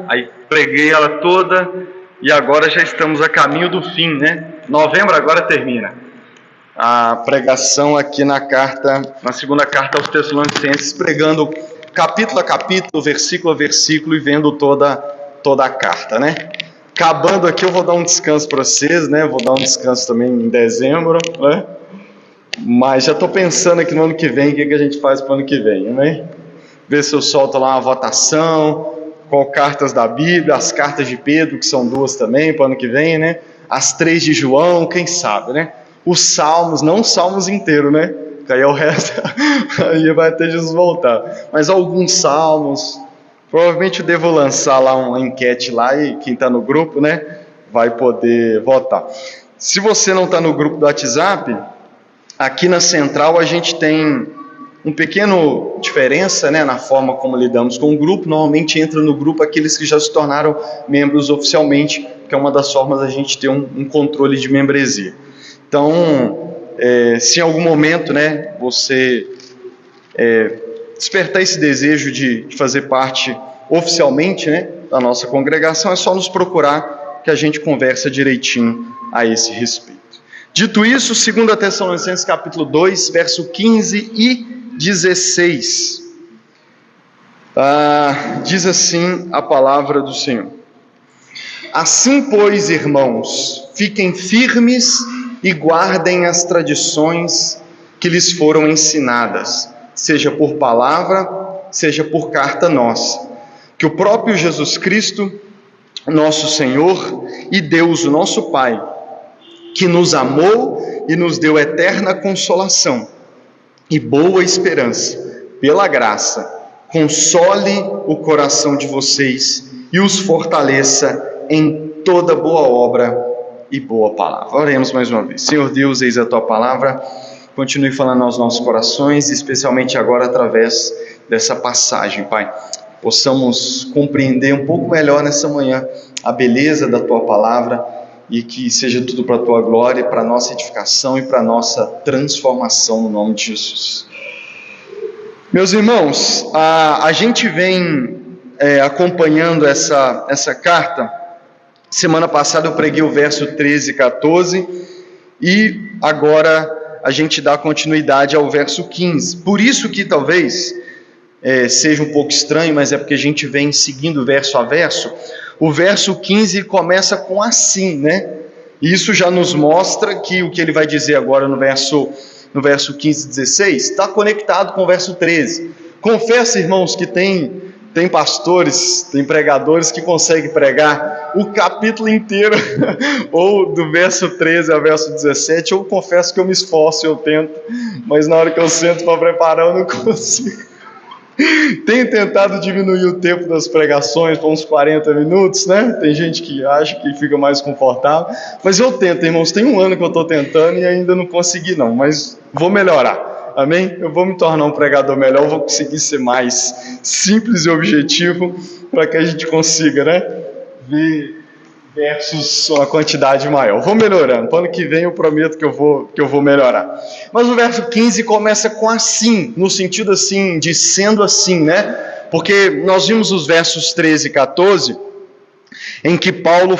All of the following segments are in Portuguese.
aí preguei ela toda e agora já estamos a caminho do fim, né? Novembro agora termina a pregação aqui na segunda carta aos Tessalonicenses, pregando capítulo a capítulo, versículo a versículo e vendo toda a carta, né? Acabando aqui eu vou dar um descanso para vocês, né? Vou dar um descanso também em dezembro, né? Mas já estou pensando aqui no ano que vem, o que a gente faz para o ano que vem, né? Ver se eu solto lá uma votação, com cartas da Bíblia, as cartas de Pedro, que são 2 também, para o ano que vem, né? As 3 de João, quem sabe, né? Os salmos, não os salmos inteiros, né? Porque aí é o resto, aí vai até Jesus voltar. Mas alguns salmos, provavelmente eu devo lançar lá uma enquete lá e quem está no grupo, né? Vai poder votar. Se você não está no grupo do WhatsApp, aqui na central a gente tem um pequeno diferença, né, na forma como lidamos com o grupo. Normalmente entra no grupo aqueles que já se tornaram membros oficialmente, que é uma das formas da gente ter um controle de membresia. Então, se em algum momento, né, você despertar esse desejo de fazer parte oficialmente, né, da nossa congregação, é só nos procurar que a gente conversa direitinho a esse respeito. Dito isso, 2 Tessalonicenses capítulo 2, verso 15 e 16, diz assim a palavra do Senhor: assim, pois, irmãos, fiquem firmes e guardem as tradições que lhes foram ensinadas, seja por palavra, seja por carta nossa, que o próprio Jesus Cristo, nosso Senhor, e Deus, o nosso Pai, que nos amou e nos deu eterna consolação e boa esperança, pela graça, console o coração de vocês e os fortaleça em toda boa obra e boa palavra. Oremos mais uma vez. Senhor Deus, eis a Tua palavra, continue falando aos nossos corações, especialmente agora através dessa passagem, Pai. Possamos compreender um pouco melhor nessa manhã a beleza da Tua palavra, e que seja tudo para a Tua glória, para a nossa edificação e para a nossa transformação no nome de Jesus. Meus irmãos, a gente vem acompanhando essa carta. Semana passada eu preguei o verso 13 e 14 e agora a gente dá continuidade ao verso 15. Por isso que talvez seja um pouco estranho, mas é porque a gente vem seguindo verso a verso. O verso 15 começa com assim, né? Isso já nos mostra que o que ele vai dizer agora no verso 15 e 16 está conectado com o verso 13. Confesso, irmãos, que tem pastores, tem pregadores que conseguem pregar o capítulo inteiro, ou do verso 13 ao verso 17. Eu confesso que eu me esforço, eu tento, mas na hora que eu sento para preparar eu não consigo. Tenho tentado diminuir o tempo das pregações para uns 40 minutos, né? Tem gente que acha que fica mais confortável, mas eu tento, irmãos. Tem um ano que eu estou tentando e ainda não consegui não, mas vou melhorar, amém? Eu vou me tornar um pregador melhor, vou conseguir ser mais simples e objetivo para que a gente consiga, né, ver versus uma quantidade maior. Vou melhorando, para o ano que vem eu prometo que eu vou melhorar. Mas o verso 15 começa com assim, no sentido assim, de sendo assim, né? Porque nós vimos os versos 13 e 14, em que Paulo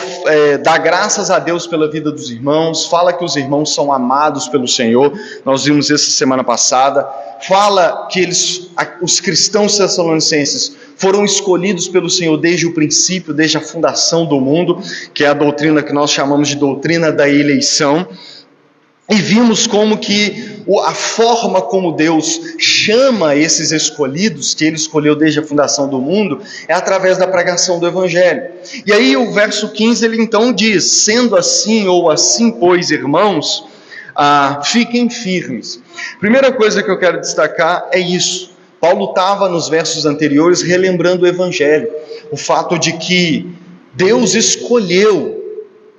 dá graças a Deus pela vida dos irmãos, fala que os irmãos são amados pelo Senhor, nós vimos isso semana passada, fala que os cristãos tessalonicenses foram escolhidos pelo Senhor desde o princípio, desde a fundação do mundo, que é a doutrina que nós chamamos de doutrina da eleição. E vimos como que a forma como Deus chama esses escolhidos, que Ele escolheu desde a fundação do mundo, é através da pregação do Evangelho. E aí o verso 15, ele então diz: sendo assim, ou assim, pois, irmãos, fiquem firmes. Primeira coisa que eu quero destacar é isso. Paulo estava nos versos anteriores relembrando o Evangelho, o fato de que Deus escolheu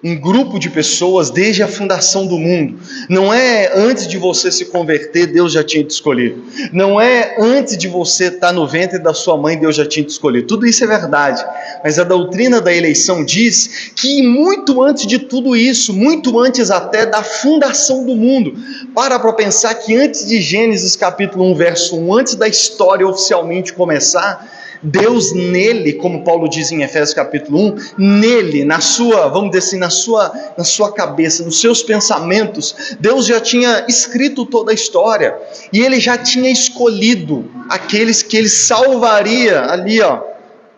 um grupo de pessoas desde a fundação do mundo. Não é antes de você se converter, Deus já tinha te escolhido. Não é antes de você estar no ventre da sua mãe, Deus já tinha te escolhido. Tudo isso é verdade. Mas a doutrina da eleição diz que muito antes de tudo isso, muito antes até da fundação do mundo, para pensar que antes de Gênesis capítulo 1, verso 1, antes da história oficialmente começar, Deus nele, como Paulo diz em Efésios capítulo 1, nele, na sua, vamos dizer assim, na sua cabeça, nos seus pensamentos, Deus já tinha escrito toda a história, e ele já tinha escolhido aqueles que ele salvaria ali,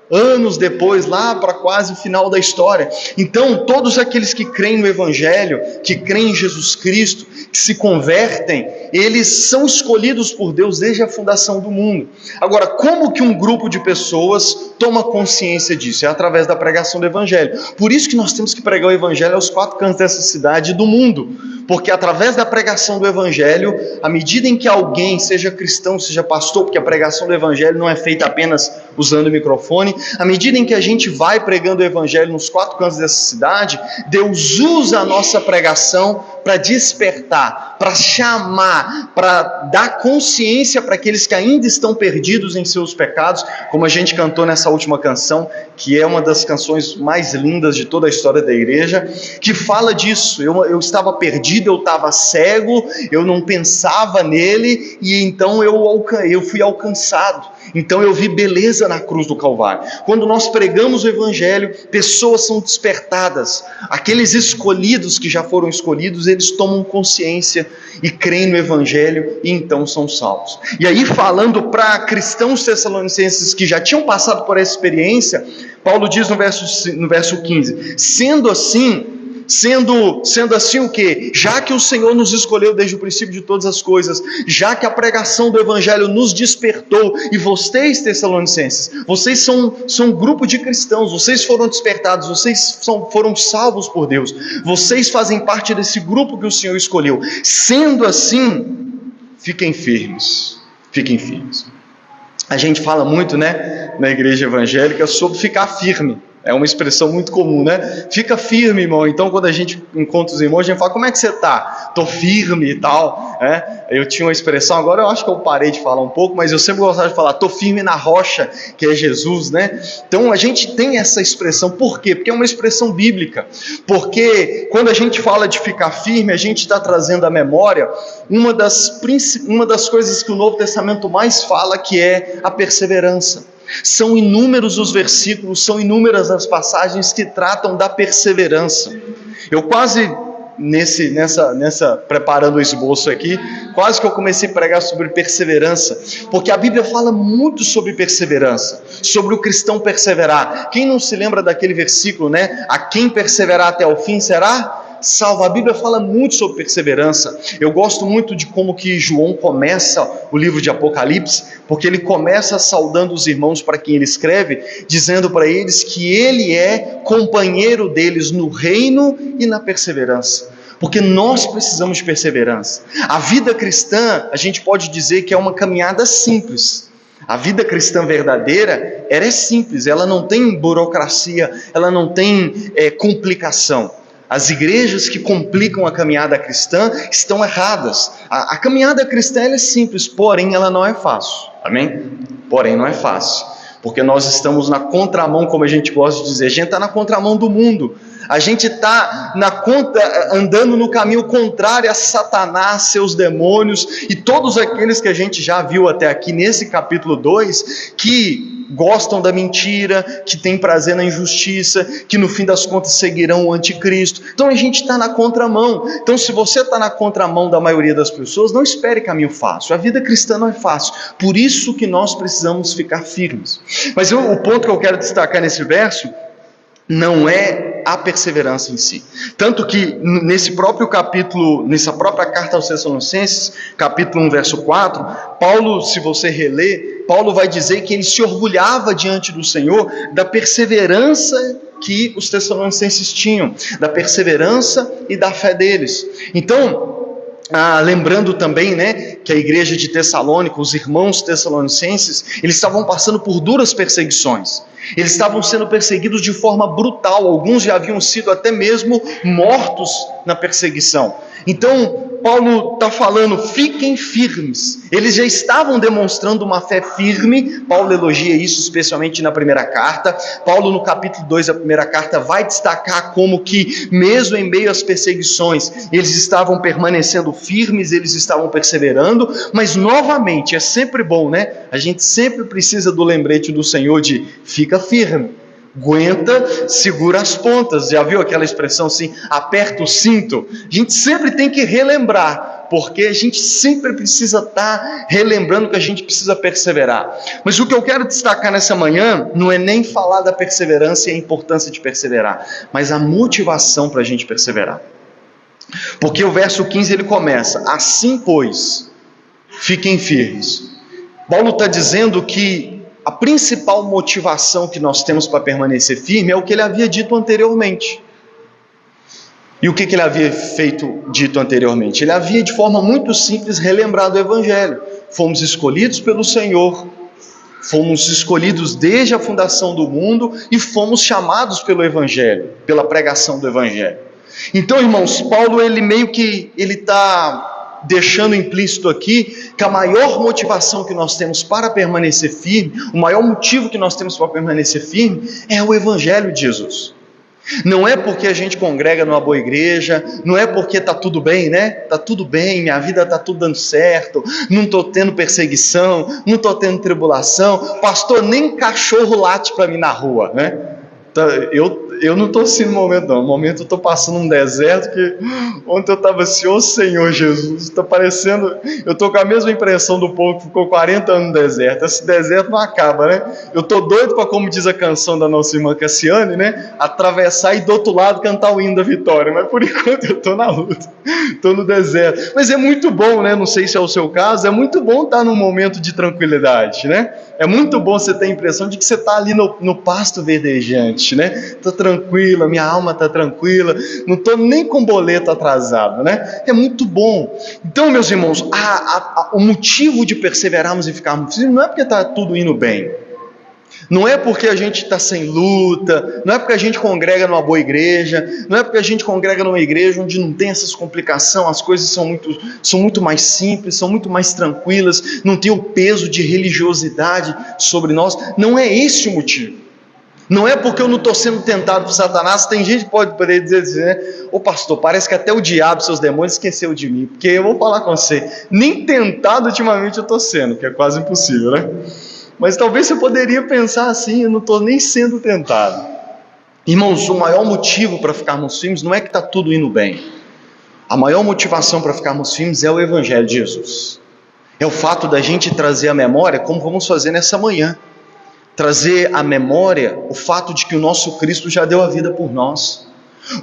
anos depois, lá para quase o final da história. Então, todos aqueles que creem no Evangelho, que creem em Jesus Cristo, que se convertem, eles são escolhidos por Deus desde a fundação do mundo. Agora, como que um grupo de pessoas toma consciência disso? É através da pregação do Evangelho. Por isso que nós temos que pregar o Evangelho aos 4 cantos dessa cidade e do mundo, porque através da pregação do Evangelho, à medida em que alguém, seja cristão, seja pastor, porque a pregação do Evangelho não é feita apenas usando o microfone, à medida em que a gente vai pregando o Evangelho nos 4 cantos dessa cidade, Deus usa a nossa pregação para despertar, para chamar, para dar consciência para aqueles que ainda estão perdidos em seus pecados, como a gente cantou nessa última canção, que é uma das canções mais lindas de toda a história da igreja, que fala disso. Eu estava perdido, eu estava cego, eu não pensava nele, e então eu fui alcançado. Então eu vi beleza na cruz do Calvário. Quando nós pregamos o Evangelho, pessoas são despertadas. Aqueles escolhidos que já foram escolhidos, eles tomam consciência e creem no Evangelho e então são salvos. E aí, falando para cristãos tessalonicenses que já tinham passado por essa experiência, Paulo diz no verso 15: sendo assim o quê? Já que o Senhor nos escolheu desde o princípio de todas as coisas, já que a pregação do Evangelho nos despertou, e vocês, tessalonicenses, vocês são um grupo de cristãos, vocês foram despertados, vocês foram salvos por Deus, vocês fazem parte desse grupo que o Senhor escolheu. Sendo assim, fiquem firmes. A gente fala muito, na igreja evangélica sobre ficar firme. É uma expressão muito comum, Fica firme, irmão. Então, quando a gente encontra os irmãos, a gente fala: como é que você está? Estou firme e tal. Eu tinha uma expressão, agora eu acho que eu parei de falar um pouco, mas eu sempre gostava de falar: estou firme na rocha, que é Jesus, Então, a gente tem essa expressão. Por quê? Porque é uma expressão bíblica. Porque quando a gente fala de ficar firme, a gente está trazendo à memória uma das coisas que o Novo Testamento mais fala, que é a perseverança. São inúmeros os versículos, são inúmeras as passagens que tratam da perseverança. Eu quase, preparando o esboço aqui, quase que eu comecei a pregar sobre perseverança, porque a Bíblia fala muito sobre perseverança, sobre o cristão perseverar. Quem não se lembra daquele versículo, A quem perseverar até o fim será salvo. A Bíblia fala muito sobre perseverança. Eu gosto muito de como que João começa o livro de Apocalipse, porque ele começa saudando os irmãos para quem ele escreve, dizendo para eles que ele é companheiro deles no reino e na perseverança. Porque nós precisamos de perseverança. A vida cristã, a gente pode dizer que é uma caminhada simples. A vida cristã verdadeira, ela é simples, ela não tem burocracia, ela não tem complicação. As igrejas que complicam a caminhada cristã estão erradas. A caminhada cristã ela é simples, porém ela não é fácil. Amém? Porém não é fácil. Porque nós estamos na contramão, como a gente gosta de dizer. A gente está na contramão do mundo. A gente está andando no caminho contrário a Satanás, seus demônios e todos aqueles que a gente já viu até aqui nesse capítulo 2, que gostam da mentira, que têm prazer na injustiça, que no fim das contas seguirão o anticristo. Então a gente está na contramão. Então, se você está na contramão da maioria das pessoas, não espere caminho fácil. A vida cristã não é fácil. Por isso que nós precisamos ficar firmes. Mas o ponto que eu quero destacar nesse verso não é a perseverança em si. Tanto que nesse próprio capítulo, nessa própria carta aos Tessalonicenses, capítulo 1, verso 4, Paulo, se você reler, Paulo vai dizer que ele se orgulhava diante do Senhor da perseverança que os Tessalonicenses tinham, da perseverança e da fé deles. Então, lembrando também, que a igreja de Tessalônica, os irmãos tessalonicenses, eles estavam passando por duras perseguições. Eles estavam sendo perseguidos de forma brutal. Alguns já haviam sido até mesmo mortos na perseguição. Então, Paulo está falando, fiquem firmes. Eles já estavam demonstrando uma fé firme. Paulo elogia isso especialmente na primeira carta. Paulo, no capítulo 2 da primeira carta, vai destacar como que, mesmo em meio às perseguições, eles estavam permanecendo firmes, eles estavam perseverando. Mas novamente, é sempre bom, né? A gente sempre precisa do lembrete do Senhor de fica firme, aguenta, segura as pontas. Já viu aquela expressão assim, aperta o cinto? A gente sempre tem que relembrar, porque a gente sempre precisa estar relembrando que a gente precisa perseverar. Mas o que eu quero destacar nessa manhã não é nem falar da perseverança e a importância de perseverar, mas a motivação para a gente perseverar. Porque o verso 15 ele começa, assim pois, fiquem firmes. Paulo está dizendo que a principal motivação que nós temos para permanecer firme é o que ele havia dito anteriormente. E o que ele havia dito anteriormente? Ele havia, de forma muito simples, relembrado o Evangelho. Fomos escolhidos pelo Senhor, fomos escolhidos desde a fundação do mundo e fomos chamados pelo Evangelho, pela pregação do Evangelho. Então, irmãos, Paulo, ele está deixando implícito aqui que a maior motivação que nós temos para permanecer firme, o maior motivo que nós temos para permanecer firme é o Evangelho de Jesus. Não é porque a gente congrega numa boa igreja, não é porque está tudo bem, né? Está tudo bem, minha vida está tudo dando certo, não estou tendo perseguição, não estou tendo tribulação, pastor, nem cachorro late para mim na rua, né? Eu não estou assim no momento não, no momento eu estou passando um deserto que ontem eu estava assim, ô Senhor Jesus, está parecendo, eu estou com a mesma impressão do povo que ficou 40 anos no deserto, esse deserto não acaba, né? Eu estou doido para, como diz a canção da nossa irmã Cassiane, né? Atravessar e do outro lado cantar o hino da vitória, mas por enquanto eu estou na luta, estou no deserto, mas é muito bom, né? Não sei se é o seu caso, é muito bom estar num momento de tranquilidade, né? É muito bom você ter a impressão de que você está ali no pasto verdejante, né? Estou tranquila, minha alma está tranquila, não estou nem com boleto atrasado, né? É muito bom. Então, meus irmãos, o motivo de perseverarmos e ficarmos firmes não é porque está tudo indo bem, não é porque a gente está sem luta, não é porque a gente congrega numa boa igreja, não é porque a gente congrega numa igreja onde não tem essas complicações, as coisas são muito mais simples, são muito mais tranquilas, não tem o peso de religiosidade sobre nós. Não é esse o motivo. Não é porque eu não estou sendo tentado por Satanás. Tem gente que pode poder dizer assim, né? Ô pastor, parece que até o diabo, seus demônios, esqueceu de mim, porque eu vou falar com você, nem tentado ultimamente eu estou sendo, que é quase impossível, né? Mas talvez você poderia pensar assim, eu não estou nem sendo tentado. Irmãos, o maior motivo para ficarmos firmes não é que está tudo indo bem. A maior motivação para ficarmos firmes é o Evangelho de Jesus. É o fato da gente trazer à memória, como vamos fazer nessa manhã, trazer à memória o fato de que o nosso Cristo já deu a vida por nós.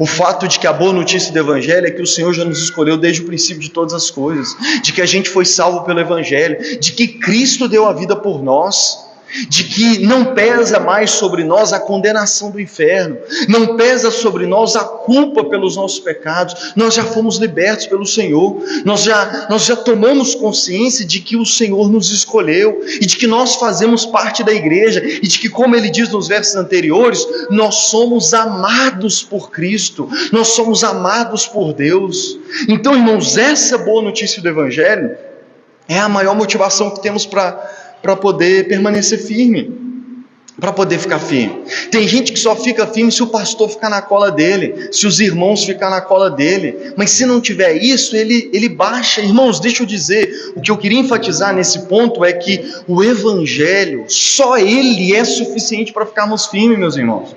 O fato de que a boa notícia do Evangelho é que o Senhor já nos escolheu desde o princípio de todas as coisas, de que a gente foi salvo pelo Evangelho, de que Cristo deu a vida por nós, de que não pesa mais sobre nós a condenação do inferno, não pesa sobre nós a culpa pelos nossos pecados. Nós já fomos libertos pelo Senhor, nós já tomamos consciência de que o Senhor nos escolheu e de que nós fazemos parte da igreja e de que, como ele diz nos versos anteriores, nós somos amados por Cristo, nós somos amados por Deus. Então, irmãos, essa boa notícia do Evangelho é a maior motivação que temos para poder permanecer firme, para poder ficar firme. Tem gente que só fica firme se o pastor ficar na cola dele, se os irmãos ficar na cola dele, mas se não tiver isso, ele baixa. Irmãos, deixa eu dizer, o que eu queria enfatizar nesse ponto é que o Evangelho, só ele é suficiente para ficarmos firmes, meus irmãos.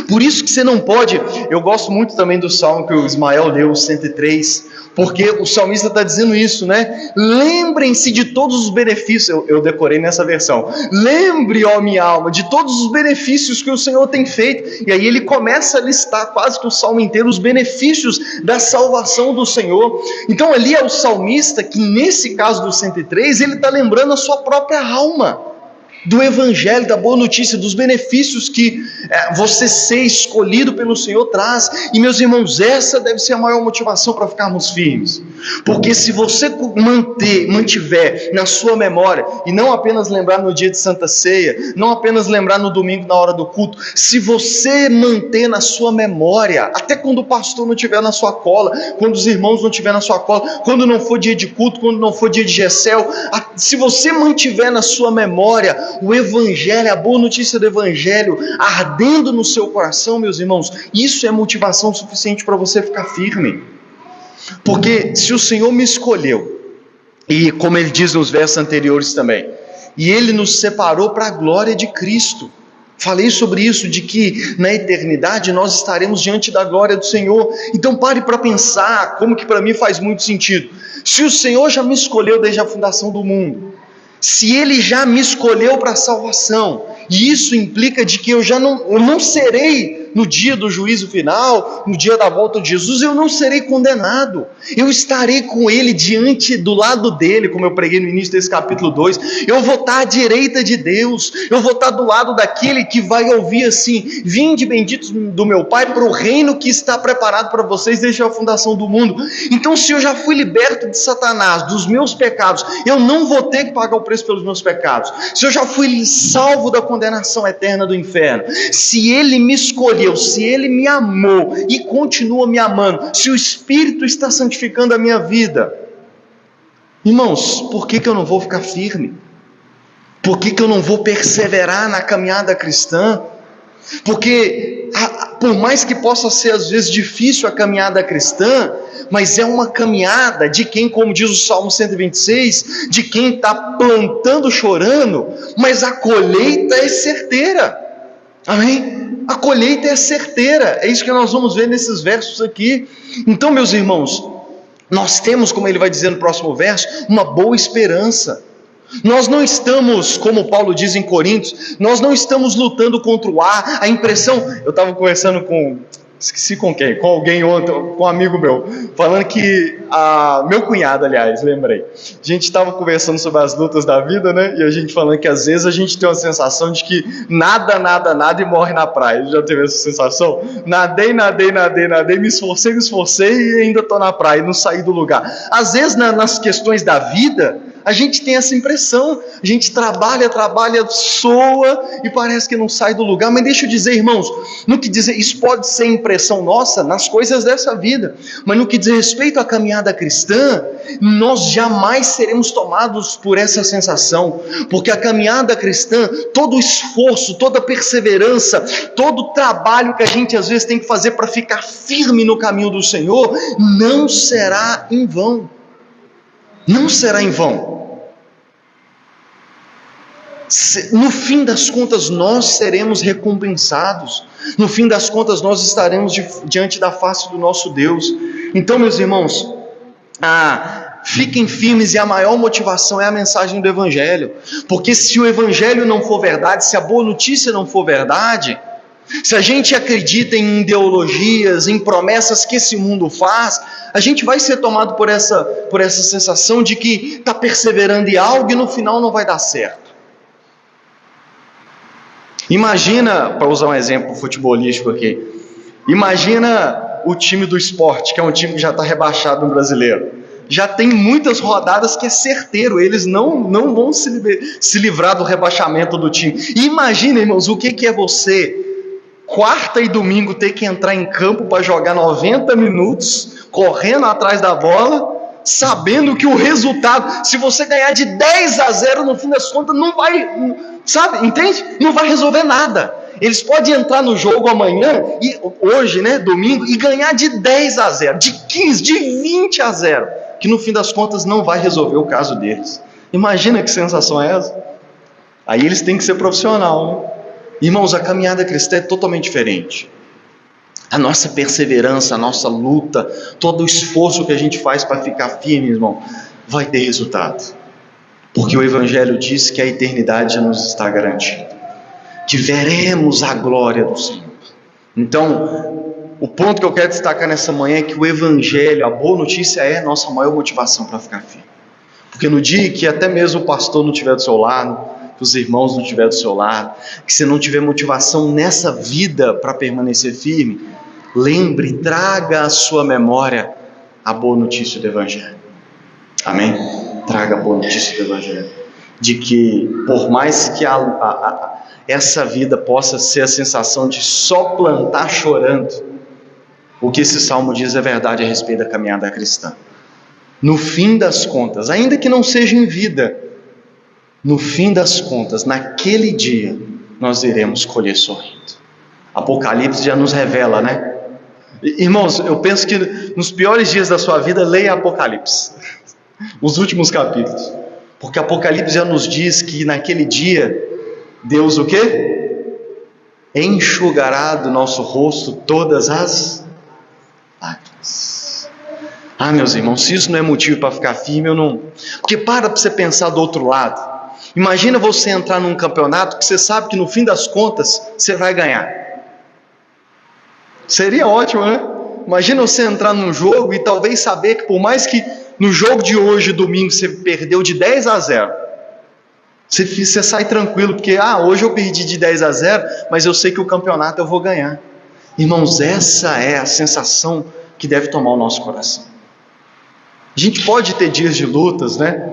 Por isso que você não pode, eu gosto muito também do salmo que o Ismael leu, o 103, porque o salmista está dizendo isso, né? Lembrem-se de todos os benefícios, eu decorei nessa versão, lembre, ó minha alma, de todos os benefícios que o Senhor tem feito, e aí ele começa a listar quase que o salmo inteiro, os benefícios da salvação do Senhor. Então ali é o salmista que, nesse caso do 103, ele está lembrando a sua própria alma, do Evangelho, da boa notícia, dos benefícios que você ser escolhido pelo Senhor traz. E, meus irmãos, essa deve ser a maior motivação para ficarmos firmes. Porque se você mantiver na sua memória, e não apenas lembrar no dia de Santa Ceia, não apenas lembrar no domingo na hora do culto, se você manter na sua memória, até quando o pastor não estiver na sua cola, quando os irmãos não estiverem na sua cola, quando não for dia de culto, quando não for dia de Gessel, se você mantiver na sua memória o Evangelho, a boa notícia do Evangelho, ardendo no seu coração, meus irmãos, isso é motivação suficiente para você ficar firme. Porque se o Senhor me escolheu, e como ele diz nos versos anteriores também, e ele nos separou para a glória de Cristo, falei sobre isso, de que na eternidade nós estaremos diante da glória do Senhor. Então pare para pensar, como que para mim faz muito sentido. Se o Senhor já me escolheu desde a fundação do mundo, se ele já me escolheu para a salvação, e isso implica de que eu não serei no dia do juízo final, no dia da volta de Jesus, eu não serei condenado, eu estarei com ele do lado dele, como eu preguei no início desse capítulo 2, eu vou estar à direita de Deus, eu vou estar do lado daquele que vai ouvir assim: vinde benditos do meu Pai para o reino que está preparado para vocês desde a fundação do mundo. Então, se eu já fui liberto de Satanás, dos meus pecados, eu não vou ter que pagar o preço pelos meus pecados. Se eu já fui salvo da condenação eterna do inferno, se ele me escolheu, se ele me amou e continua me amando, se o Espírito está santificando a minha vida, irmãos, por que eu não vou ficar firme? Por que eu não vou perseverar na caminhada cristã? Porque por mais que possa ser às vezes difícil a caminhada cristã, mas é uma caminhada de quem, como diz o Salmo 126, de quem está plantando chorando, mas a colheita é certeira. Amém? A colheita é certeira. É isso que nós vamos ver nesses versos aqui. Então, meus irmãos, nós temos, como ele vai dizer no próximo verso, uma boa esperança. Nós não estamos, como Paulo diz em Coríntios, nós não estamos lutando contra o ar. A impressão, eu estava conversando esqueci com quem, com alguém ontem, com um amigo meu, falando que, meu cunhado, aliás, lembrei, a gente estava conversando sobre as lutas da vida, né, e a gente falando que às vezes a gente tem uma sensação de que nada e morre na praia. Já teve essa sensação? Nadei, me esforcei e ainda estou na praia, não saí do lugar. Às vezes nas questões da vida, a gente tem essa impressão, a gente trabalha, soa e parece que não sai do lugar. Mas deixa eu dizer, irmãos, no que dizer, isso pode ser impressão nossa nas coisas dessa vida, mas no que diz respeito à caminhada cristã, nós jamais seremos tomados por essa sensação, porque a caminhada cristã, todo o esforço, toda a perseverança, todo o trabalho que a gente às vezes tem que fazer para ficar firme no caminho do Senhor, não será em vão. Não será em vão. No fim das contas, nós seremos recompensados. No fim das contas, nós estaremos diante da face do nosso Deus. Então, meus irmãos, fiquem firmes, e a maior motivação é a mensagem do Evangelho. Porque se o Evangelho não for verdade, se a boa notícia não for verdade, se a gente acredita em ideologias, em promessas que esse mundo faz, a gente vai ser tomado por essa sensação de que está perseverando em algo e no final não vai dar certo. Imagina, para usar um exemplo futebolístico aqui, imagina o time do Sport, que é um time que já está rebaixado no Brasileiro. Já tem muitas rodadas que é certeiro, eles não vão se livrar do rebaixamento do time. E imagina, irmãos, o que é você, quarta e domingo, ter que entrar em campo para jogar 90 minutos, correndo atrás da bola, sabendo que o resultado, se você ganhar de 10-0, no fim das contas, não vai, sabe, entende? Não vai resolver nada. Eles podem entrar no jogo amanhã, hoje, né, domingo, e ganhar de 10-0, de 15, de 20-0, que no fim das contas não vai resolver o caso deles. Imagina que sensação é essa? Aí eles têm que ser profissional, né? Irmãos, a caminhada cristã é totalmente diferente. A nossa perseverança, a nossa luta, todo o esforço que a gente faz para ficar firme, irmão, vai ter resultado. Porque o Evangelho diz que a eternidade nos está garantida, que veremos a glória do Senhor. Então, o ponto que eu quero destacar nessa manhã é que o Evangelho, a boa notícia, é a nossa maior motivação para ficar firme. Porque no dia que até mesmo o pastor não estiver do seu lado, que os irmãos não estiverem do seu lado, que você não tiver motivação nessa vida para permanecer firme, lembre, traga à sua memória a boa notícia do Evangelho. Amém? Traga a boa notícia do Evangelho. De que, por mais que essa vida possa ser a sensação de só plantar chorando, o que esse salmo diz é verdade a respeito da caminhada cristã. No fim das contas, ainda que não seja em vida, no fim das contas, naquele dia, nós iremos colher sorrindo. Apocalipse já nos revela, né? Irmãos, eu penso que nos piores dias da sua vida, leia Apocalipse, os últimos capítulos, porque Apocalipse já nos diz que naquele dia, Deus o quê? Enxugará do nosso rosto todas as lágrimas. Ah, meus irmãos, se isso não é motivo para ficar firme, eu não... Porque para você pensar do outro lado. Imagina você entrar num campeonato que você sabe que no fim das contas, você vai ganhar. Seria ótimo, né? Imagina você entrar num jogo e talvez saber que por mais que no jogo de hoje, domingo, você perdeu de 10-0, você sai tranquilo, porque hoje eu perdi de 10-0, mas eu sei que o campeonato eu vou ganhar. Irmãos, essa é a sensação que deve tomar o nosso coração. A gente pode ter dias de lutas, né?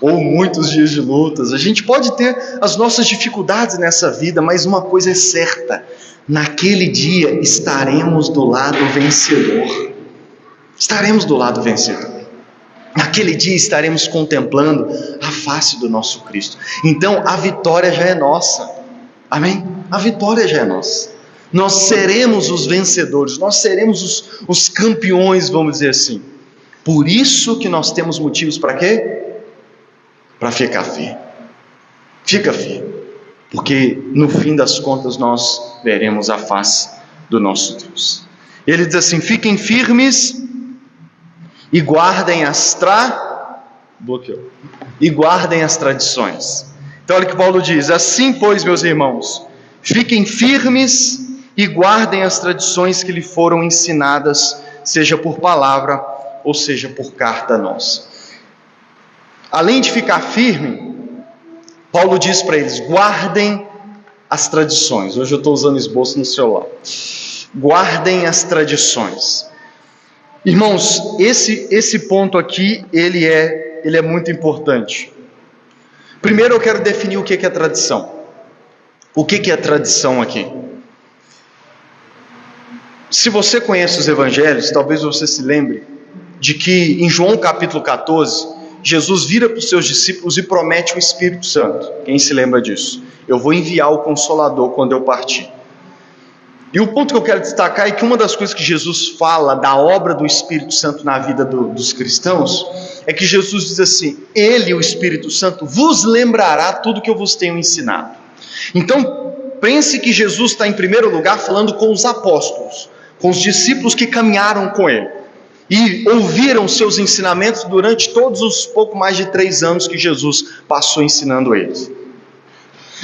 Ou muitos dias de lutas. A gente pode ter as nossas dificuldades nessa vida, mas uma coisa é certa: naquele dia estaremos do lado vencedor. Estaremos do lado vencedor. Naquele dia estaremos contemplando a face do nosso Cristo. Então a vitória já é nossa. Amém? A vitória já é nossa. Nós seremos os vencedores, nós seremos os campeões, vamos dizer assim. Por isso que nós temos motivos para quê? Para ficar firme. Fica firme. Porque no fim das contas nós veremos a face do nosso Deus. Ele diz assim: fiquem firmes e guardem e guardem as tradições. Então olha o que Paulo diz: assim pois, meus irmãos, fiquem firmes e guardem as tradições que lhe foram ensinadas, seja por palavra ou seja por carta nossa. Além de ficar firme, Paulo diz para eles: guardem as tradições. Hoje eu estou usando esboço no celular. Guardem as tradições. Irmãos, esse ponto aqui, ele é muito importante. Primeiro eu quero definir o que é tradição. O que é tradição aqui? Se você conhece os evangelhos, talvez você se lembre de que em João capítulo 14, Jesus vira para os seus discípulos e promete o Espírito Santo. Quem se lembra disso? Eu vou enviar o Consolador quando eu partir. E o ponto que eu quero destacar é que uma das coisas que Jesus fala da obra do Espírito Santo na vida dos cristãos, é que Jesus diz assim: Ele, o Espírito Santo, vos lembrará tudo que eu vos tenho ensinado. Então, pense que Jesus está em primeiro lugar falando com os apóstolos, com os discípulos que caminharam com Ele, e ouviram seus ensinamentos durante todos os pouco mais de 3 anos que Jesus passou ensinando eles.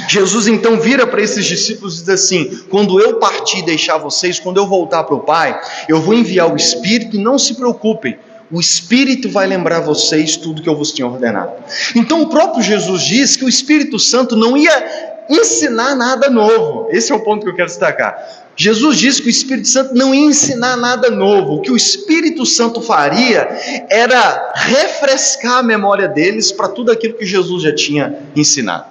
Jesus então vira para esses discípulos e diz assim: quando eu partir e deixar vocês, quando eu voltar para o Pai, eu vou enviar o Espírito, e não se preocupem, o Espírito vai lembrar vocês tudo que eu vos tinha ordenado. Então o próprio Jesus diz que o Espírito Santo não ia ensinar nada novo. Esse é o ponto que eu quero destacar. Jesus disse que o Espírito Santo não ia ensinar nada novo. O que o Espírito Santo faria era refrescar a memória deles para tudo aquilo que Jesus já tinha ensinado.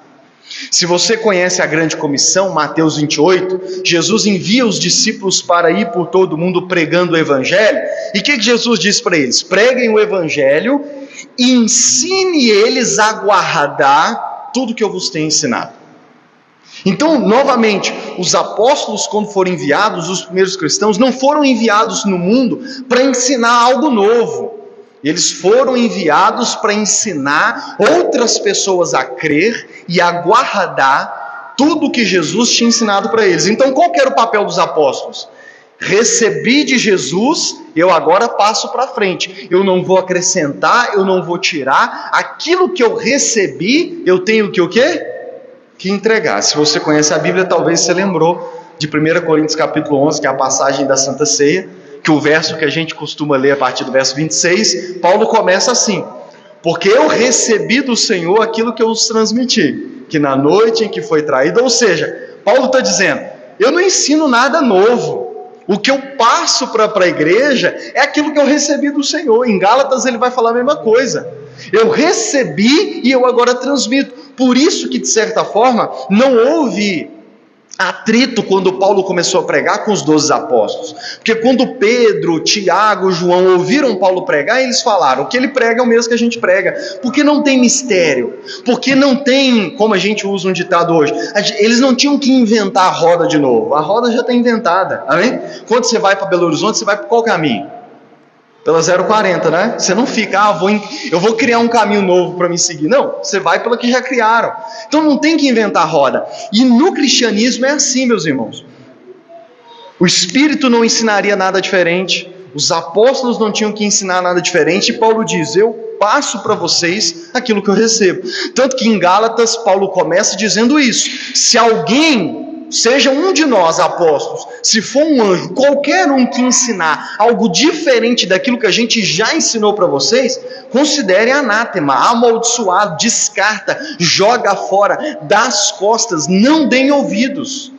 Se você conhece a grande comissão, Mateus 28, Jesus envia os discípulos para ir por todo o mundo pregando o Evangelho. E o que Jesus diz para eles? Preguem o Evangelho e ensine eles a guardar tudo que eu vos tenho ensinado. Então, novamente, os apóstolos, quando foram enviados, os primeiros cristãos, não foram enviados no mundo para ensinar algo novo. Eles foram enviados para ensinar outras pessoas a crer e a guardar tudo o que Jesus tinha ensinado para eles. Então, qual que era o papel dos apóstolos? Recebi de Jesus, eu agora passo para frente. Eu não vou acrescentar, eu não vou tirar. Aquilo que eu recebi, eu tenho que o quê? Que entregar. Se você conhece a Bíblia, talvez você lembrou de 1 Coríntios capítulo 11, que é a passagem da Santa Ceia, que o verso que a gente costuma ler a partir do verso 26, Paulo começa assim: porque eu recebi do Senhor aquilo que eu vos transmiti, que na noite em que foi traído. Ou seja, Paulo está dizendo: eu não ensino nada novo. o que eu passo para a igreja é aquilo que eu recebi do Senhor. Em Gálatas ele vai falar a mesma coisa. Eu recebi e eu agora transmito. Por isso que, de certa forma, não houve atrito quando Paulo começou a pregar com os 12 apóstolos. Porque quando Pedro, Tiago, João ouviram Paulo pregar, eles falaram: o que ele prega é o mesmo que a gente prega. Porque não tem mistério. Porque não tem, como a gente usa um ditado hoje, eles não tinham que inventar a roda de novo. A roda já está inventada. Amém? Quando você vai para Belo Horizonte, você vai por qual caminho? Pela 040, né? Você não fica, eu vou criar um caminho novo para me seguir. Não, você vai pela que já criaram. Então não tem que inventar roda. E no cristianismo é assim, meus irmãos. O Espírito não ensinaria nada diferente. Os apóstolos não tinham que ensinar nada diferente. E Paulo diz: eu passo para vocês aquilo que eu recebo. Tanto que em Gálatas, Paulo começa dizendo isso. Se alguém, seja um de nós, apóstolos, se for um anjo, qualquer um que ensinar algo diferente daquilo que a gente já ensinou para vocês, considere anátema, amaldiçoado, descarta, joga fora, dá as costas, não deem ouvidos.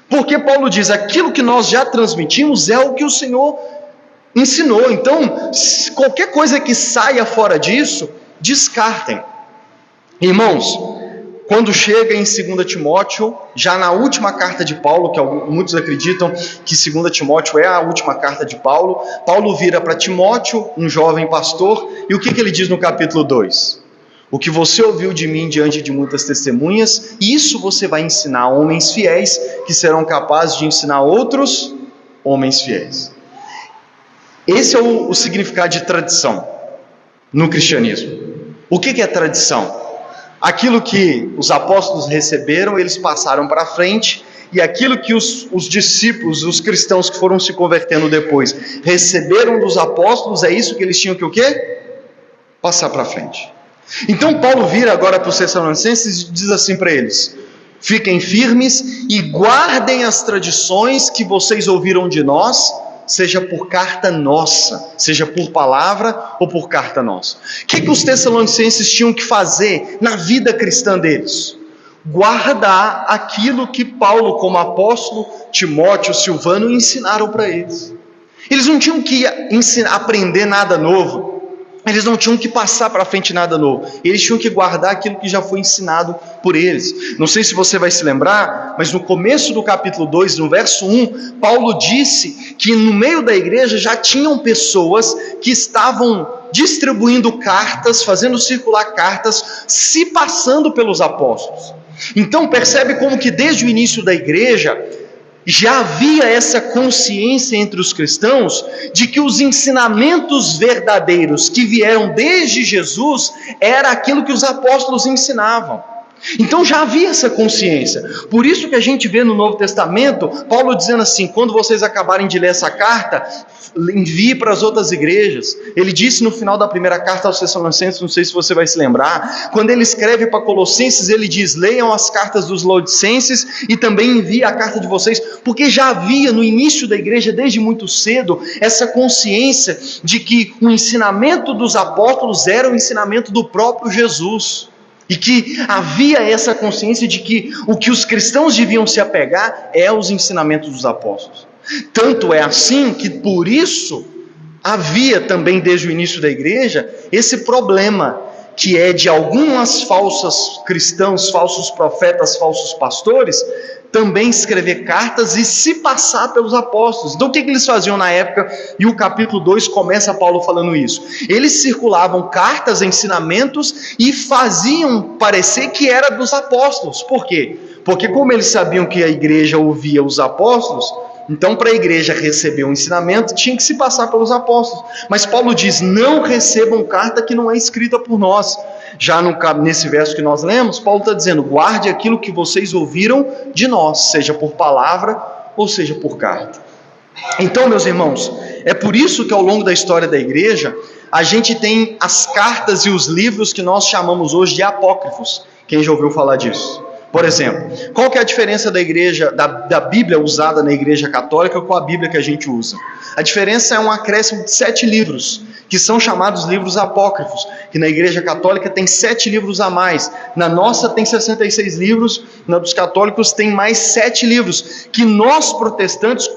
Porque Paulo diz: aquilo que nós já transmitimos é o que o Senhor ensinou. Então, qualquer coisa que saia fora disso, descartem. Irmãos, quando chega em 2 Timóteo, já na última carta de Paulo, que muitos acreditam que 2 Timóteo é a última carta de Paulo, Paulo vira para Timóteo, um jovem pastor, e o que ele diz no capítulo 2? O que você ouviu de mim diante de muitas testemunhas, isso você vai ensinar a homens fiéis, que serão capazes de ensinar outros homens fiéis. Esse é o significado de tradição no cristianismo. O que é tradição? Aquilo que os apóstolos receberam, eles passaram para frente, e aquilo que os discípulos, os cristãos que foram se convertendo depois, receberam dos apóstolos, é isso que eles tinham que o quê? Passar para frente. Então Paulo vira agora para os Tessalonicenses e diz assim para eles: fiquem firmes e guardem as tradições que vocês ouviram de nós, seja por carta nossa, seja por palavra ou por carta nossa. O que os Tessalonicenses tinham que fazer na vida cristã deles? Guardar aquilo que Paulo, como apóstolo, Timóteo, Silvano ensinaram para eles. Eles não tinham que aprender nada novo. Eles não tinham que passar para frente nada novo. Eles tinham que guardar aquilo que já foi ensinado por eles. Não sei se você vai se lembrar, mas no começo do capítulo 2, no verso 1, Paulo disse que no meio da igreja já tinham pessoas que estavam distribuindo cartas, fazendo circular cartas, se passando pelos apóstolos. Então percebe como que desde o início da igreja já havia essa consciência entre os cristãos de que os ensinamentos verdadeiros que vieram desde Jesus era aquilo que os apóstolos ensinavam. Então já havia essa consciência. Por isso que a gente vê no Novo Testamento Paulo dizendo assim: quando vocês acabarem de ler essa carta, envie para as outras igrejas. Ele disse no final da primeira carta aos Tessalonicenses, não sei se você vai se lembrar, quando ele escreve para Colossenses, ele diz: leiam as cartas dos Laodicenses e também envie a carta de vocês, porque já havia no início da igreja, desde muito cedo, essa consciência de que o ensinamento dos apóstolos era o ensinamento do próprio Jesus. E que havia essa consciência de que o que os cristãos deviam se apegar é os ensinamentos dos apóstolos. Tanto é assim que por isso havia também desde o início da igreja esse problema, que é de algumas falsas cristãos, falsos profetas, falsos pastores, também escrever cartas e se passar pelos apóstolos. Então o que eles faziam na época? E o capítulo 2 começa Paulo falando isso. Eles circulavam cartas, ensinamentos e faziam parecer que era dos apóstolos. Por quê? Porque como eles sabiam que a igreja ouvia os apóstolos, então para a igreja receber um ensinamento tinha que se passar pelos apóstolos. Mas Paulo diz: não recebam carta que não é escrita por nós. Já nesse verso que nós lemos, Paulo está dizendo: guarde aquilo que vocês ouviram de nós, seja por palavra ou seja por carta. Então, meus irmãos, é por isso que ao longo da história da igreja, a gente tem as cartas e os livros que nós chamamos hoje de apócrifos. Quem já ouviu falar disso? Por exemplo, qual que é a diferença da igreja, da Bíblia usada na igreja católica com a Bíblia que a gente usa? A diferença é um acréscimo de 7 livros, que são chamados livros apócrifos, que na Igreja Católica tem 7 livros a mais. Na nossa tem 66 livros, na dos católicos tem mais 7 livros, que nós protestantes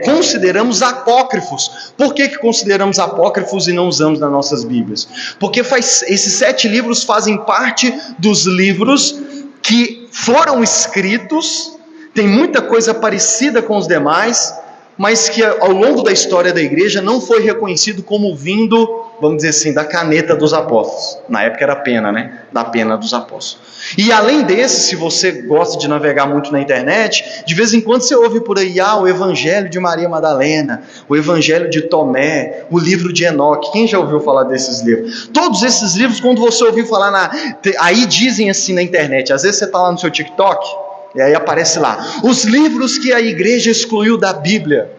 consideramos apócrifos. Por que consideramos apócrifos e não usamos nas nossas Bíblias? Porque esses 7 livros fazem parte dos livros que foram escritos, tem muita coisa parecida com os demais, mas que ao longo da história da igreja não foi reconhecido como vindo, vamos dizer assim, da caneta dos apóstolos. Na época era pena, né? Da pena dos apóstolos. E além desse, se você gosta de navegar muito na internet, de vez em quando você ouve por aí, o Evangelho de Maria Madalena, o Evangelho de Tomé, o livro de Enoque. Quem já ouviu falar desses livros? Todos esses livros, quando você ouvir falar, aí dizem assim na internet, às vezes você está lá no seu TikTok, e aí aparece lá, os livros que a igreja excluiu da Bíblia.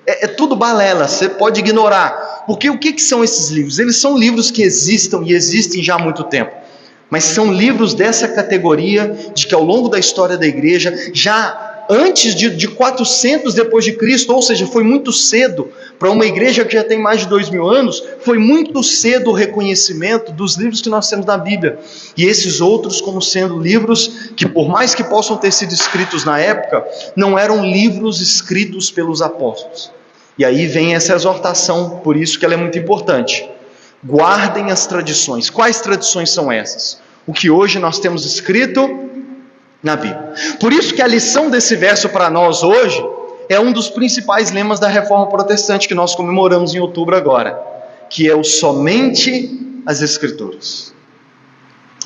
É tudo balela, você pode ignorar. Porque o que são esses livros? Eles são livros que existem já há muito tempo. Mas são livros dessa categoria, de que ao longo da história da igreja, já antes de 400 depois de Cristo, ou seja, foi muito cedo, para uma igreja que já tem mais de 2000 anos, foi muito cedo o reconhecimento dos livros que nós temos na Bíblia. E esses outros como sendo livros que, por mais que possam ter sido escritos na época, não eram livros escritos pelos apóstolos. E aí vem essa exortação, por isso que ela é muito importante. Guardem as tradições. Quais tradições são essas? O que hoje nós temos escrito na Bíblia. Por isso que a lição desse verso para nós hoje é um dos principais lemas da Reforma Protestante que nós comemoramos em outubro agora, que é o somente as Escrituras.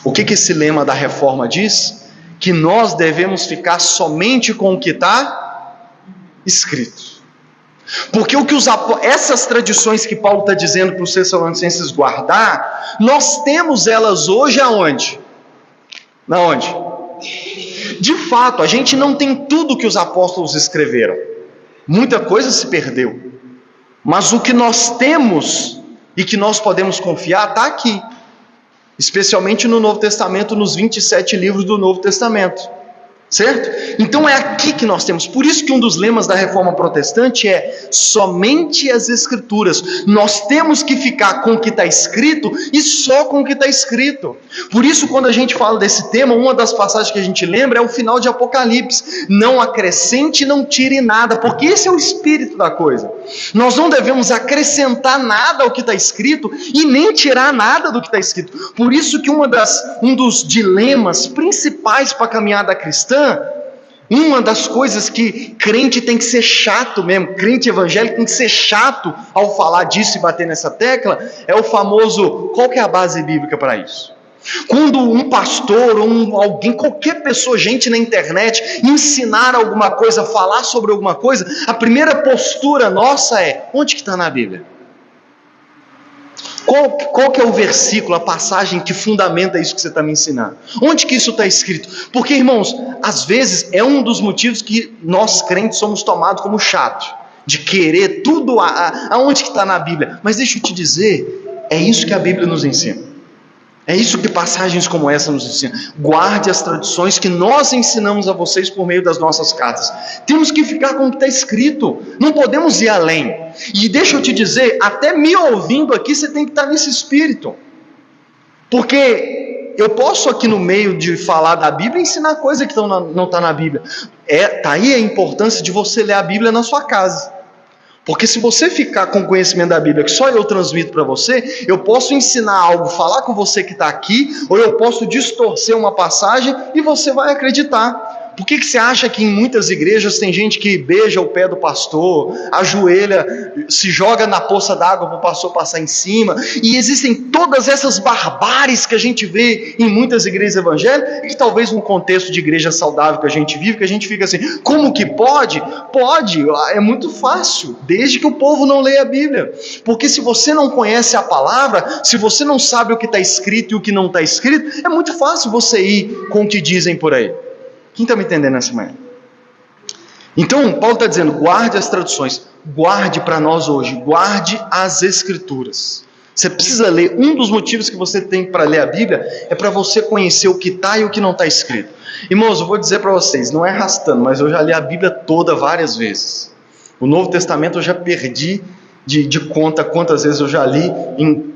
O que esse lema da Reforma diz? Que nós devemos ficar somente com o que está escrito. Porque essas tradições que Paulo está dizendo para os Tessalonicenses guardar, nós temos elas hoje aonde? Na onde? De fato, a gente não tem tudo que os apóstolos escreveram. Muita coisa se perdeu. Mas o que nós temos e que nós podemos confiar está aqui. Especialmente no Novo Testamento, nos 27 livros do Novo Testamento. Certo? Então é aqui que nós temos. Por isso que um dos lemas da Reforma Protestante é somente as Escrituras. Nós temos que ficar com o que está escrito e só com o que está escrito. Por isso, quando a gente fala desse tema, uma das passagens que a gente lembra é o final de Apocalipse. Não acrescente, não tire nada, porque esse é o espírito da coisa. Nós não devemos acrescentar nada ao que está escrito e nem tirar nada do que está escrito. Por isso que um dos dilemas principais para a caminhada cristã, uma das coisas que crente tem que ser chato mesmo, crente evangélico tem que ser chato ao falar disso e bater nessa tecla, é o famoso, qual que é a base bíblica para isso? Quando um pastor, alguém, qualquer pessoa, gente na internet, ensinar alguma coisa, falar sobre alguma coisa, a postura nossa é, onde que está na Bíblia? Qual que é o versículo, a passagem que fundamenta isso que você está me ensinando? Onde que isso está escrito? Porque, irmãos, às vezes é um dos motivos que nós crentes somos tomados como chato, de querer tudo aonde que está na Bíblia. Mas deixa eu te dizer, é isso que a Bíblia nos ensina. É isso que passagens como essa nos ensinam. Guarde as tradições que nós ensinamos a vocês por meio das nossas cartas. Temos que ficar com o que está escrito. Não podemos ir além. E deixa eu te dizer, até me ouvindo aqui, você tem que estar nesse espírito. Porque eu posso aqui no meio de falar da Bíblia ensinar coisa que não está na Bíblia. Está aí a importância de você ler a Bíblia na sua casa. Porque se você ficar com o conhecimento da Bíblia que só eu transmito para você, eu posso ensinar algo, falar com você que está aqui, ou eu posso distorcer uma passagem e você vai acreditar. Por que você acha que em muitas igrejas tem gente que beija o pé do pastor, ajoelha, se joga na poça d'água para o pastor passar em cima? E existem todas essas barbáries que a gente vê em muitas igrejas evangélicas, e talvez num contexto de igreja saudável que a gente vive, que a gente fica assim, como que pode? Pode, é muito fácil, desde que o povo não leia a Bíblia. Porque se você não conhece a palavra, se você não sabe o que está escrito e o que não está escrito, é muito fácil você ir com o que dizem por aí. Quem está me entendendo nessa manhã? Então, Paulo está dizendo, guarde as traduções, guarde para nós hoje, guarde as Escrituras. Você precisa ler, um dos motivos que você tem para ler a Bíblia, é para você conhecer o que está e o que não está escrito. Irmãos, eu vou dizer para vocês, não é arrastando, mas eu já li a Bíblia toda várias vezes. O Novo Testamento eu já perdi de conta quantas vezes eu já li em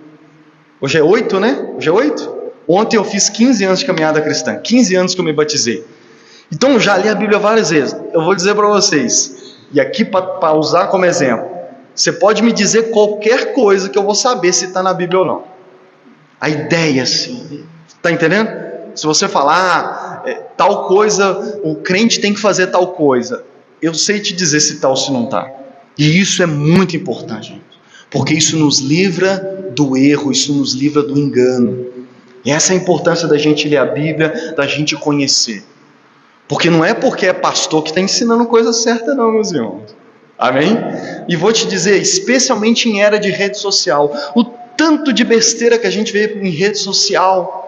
Hoje é 8, né? Hoje é 8? Ontem eu fiz 15 anos de caminhada cristã, 15 anos que eu me batizei. Então eu já li a Bíblia várias vezes. Eu vou dizer para vocês, e aqui para usar como exemplo, você pode me dizer qualquer coisa que eu vou saber se está na Bíblia ou não. A ideia, assim, está entendendo? Se você falar tal coisa, o crente tem que fazer tal coisa, eu sei te dizer se está ou se não está. E isso é muito importante, gente, porque isso nos livra do erro, isso nos livra do engano. E essa é a importância da gente ler a Bíblia, da gente conhecer. Porque não é porque é pastor que está ensinando coisa certa não, meus irmãos. Amém? E vou te dizer, especialmente em era de rede social, o tanto de besteira que a gente vê em rede social,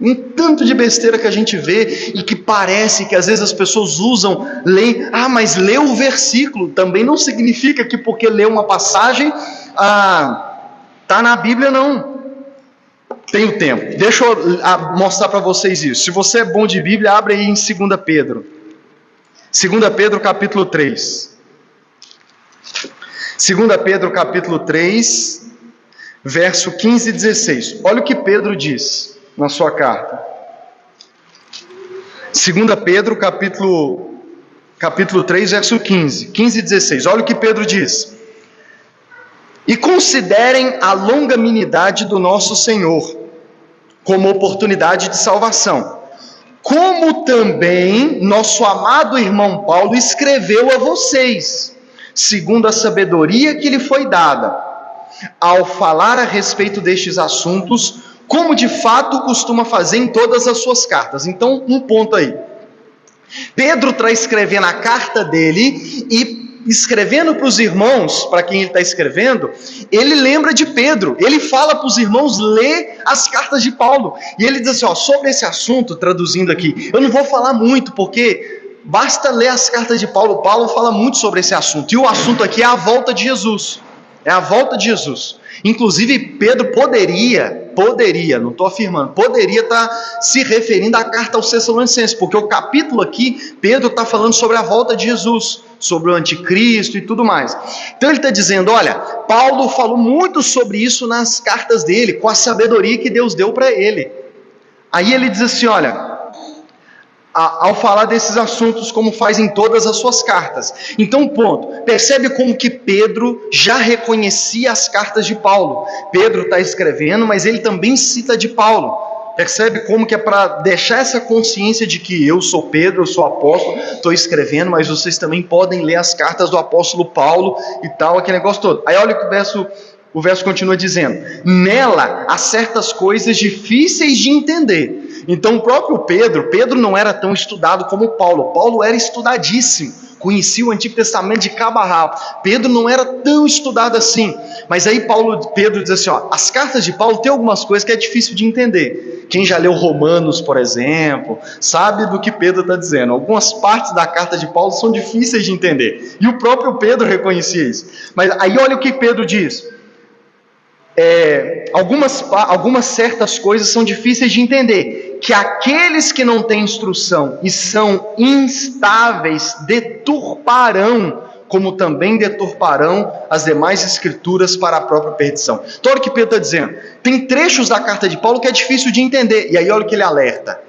um tanto de besteira que a gente vê e que parece que às vezes as pessoas usam, leem, mas lê o versículo, também não significa que porque lê uma passagem, está na Bíblia não. Tenho tempo, deixa eu mostrar para vocês isso. Se você é bom de Bíblia, abre aí em 2 Pedro. 2 Pedro capítulo 3. 2 Pedro capítulo 3, verso 15 e 16. Olha o que Pedro diz na sua carta. 2 Pedro capítulo 3, verso 15 e 16. Olha o que Pedro diz. E considerem a longanimidade do nosso Senhor como oportunidade de salvação, como também nosso amado irmão Paulo escreveu a vocês, segundo a sabedoria que lhe foi dada, ao falar a respeito destes assuntos, como de fato costuma fazer em todas as suas cartas. Então, um ponto aí. Pedro está escrevendo a carta dele e escrevendo para os irmãos, para quem ele está escrevendo, ele lembra de Pedro, ele fala para os irmãos ler as cartas de Paulo, e ele diz assim, sobre esse assunto, traduzindo aqui, eu não vou falar muito, porque basta ler as cartas de Paulo. Paulo fala muito sobre esse assunto, e o assunto aqui é a volta de Jesus, é a volta de Jesus. Inclusive Pedro poderia, não estou afirmando, poderia estar se referindo à carta aos Tessalonicenses, porque o capítulo aqui, Pedro está falando sobre a volta de Jesus, sobre o anticristo e tudo mais. Então ele está dizendo, olha, Paulo falou muito sobre isso nas cartas dele, com a sabedoria que Deus deu para ele. Aí ele diz assim, olha, ao falar desses assuntos, como faz em todas as suas cartas. Então, ponto. Percebe como que Pedro já reconhecia as cartas de Paulo. Pedro está escrevendo, mas ele também cita de Paulo. Percebe como que é para deixar essa consciência de que eu sou Pedro, eu sou apóstolo, estou escrevendo, mas vocês também podem ler as cartas do apóstolo Paulo e tal, aquele negócio todo. Aí olha o verso continua dizendo, nela há certas coisas difíceis de entender. Então o próprio Pedro não era tão estudado como Paulo era estudadíssimo, conhecia o Antigo Testamento de cabo a rabo. Pedro não era tão estudado assim, mas aí Pedro diz assim, as cartas de Paulo tem algumas coisas que é difícil de entender. Quem já leu Romanos, por exemplo, sabe do que Pedro está dizendo. Algumas partes da carta de Paulo são difíceis de entender, e o próprio Pedro reconhecia isso. Mas aí olha o que Pedro diz, algumas certas coisas são difíceis de entender, que aqueles que não têm instrução e são instáveis deturparão, como também deturparão as demais escrituras para a própria perdição. Então olha o que Pedro está dizendo, tem trechos da carta de Paulo que é difícil de entender, e aí olha o que ele alerta,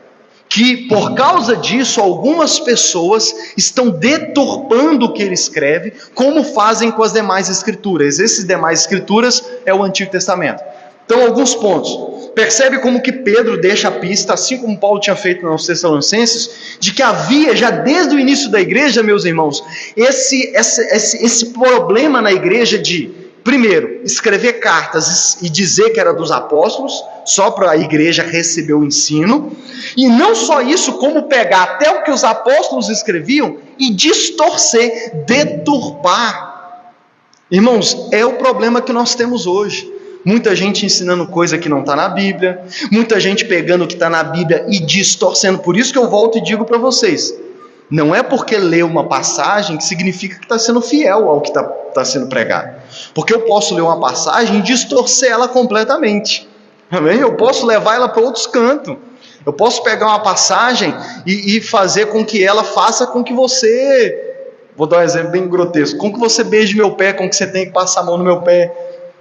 que por causa disso algumas pessoas estão deturpando o que ele escreve, como fazem com as demais escrituras. Essas demais escrituras é o Antigo Testamento. Então, alguns pontos. Percebe como que Pedro deixa a pista, assim como Paulo tinha feito nos Tessalonicenses, de que havia já desde o início da igreja, meus irmãos, esse problema na igreja de, primeiro, escrever cartas e dizer que era dos apóstolos, só para a igreja receber o ensino, e não só isso, como pegar até o que os apóstolos escreviam e distorcer, deturpar. Irmãos, é o problema que nós temos hoje. Muita gente ensinando coisa que não está na Bíblia, muita gente pegando o que está na Bíblia e distorcendo. Por isso que eu volto e digo para vocês, não é porque lê uma passagem que significa que está sendo fiel ao que está sendo pregado. Porque eu posso ler uma passagem e distorcer ela completamente. Amém? Eu posso levar ela para outros cantos. Eu posso pegar uma passagem e fazer com que ela faça com que você... Vou dar um exemplo bem grotesco. Com que você beije meu pé, com que você tem que passar a mão no meu pé.